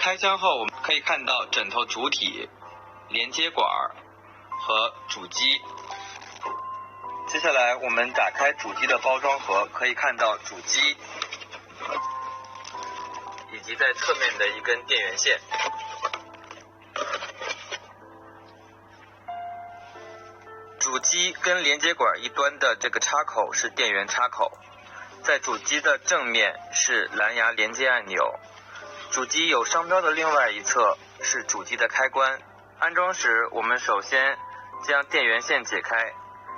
开箱后，我们可以看到枕头主体、连接管和主机。接下来我们打开主机的包装盒，可以看到主机以及在侧面的一根电源线。主机跟连接管一端的这个插口是电源插口，在主机的正面是蓝牙连接按钮。主机有商标的另外一侧是主机的开关。安装时，我们首先将电源线解开，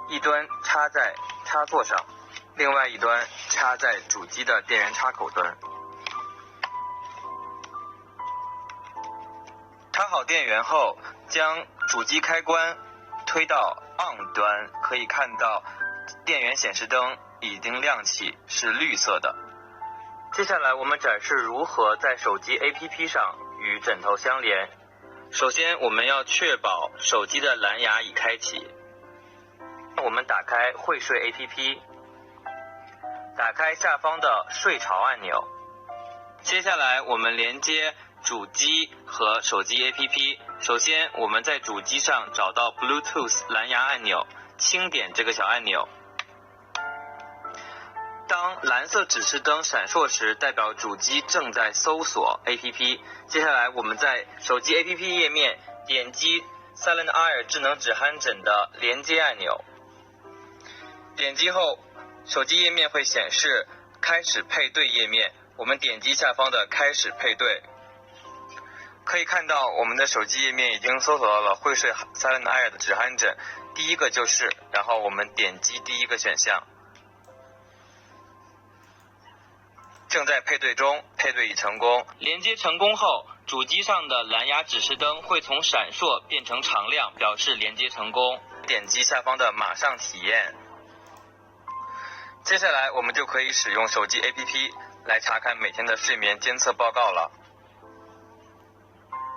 一端插在插座上，另外一端插在主机的电源插口端。插好电源后，将主机开关推到 ON 端，可以看到电源显示灯已经亮起，是绿色的。接下来我们展示如何在手机 APP 上与枕头相连。首先我们要确保手机的蓝牙已开启。我们打开会睡 APP， 打开下方的睡潮按钮。接下来我们连接主机和手机 APP。首先我们在主机上找到 Bluetooth 蓝牙按钮，轻点这个小按钮。当蓝色指示灯闪烁时，代表主机正在搜索 APP。接下来我们在手机 APP 页面点击 Silent Air 智能止鼾枕的连接按钮。点击后，手机页面会显示开始配对页面，我们点击下方的开始配对。可以看到我们的手机页面已经搜索到了会睡 Silent Air 的止鼾枕，第一个就是，然后我们点击第一个选项。正在配对中，配对已成功。连接成功后，主机上的蓝牙指示灯会从闪烁变成常亮，表示连接成功。点击下方的马上体验。接下来我们就可以使用手机 APP 来查看每天的睡眠监测报告了。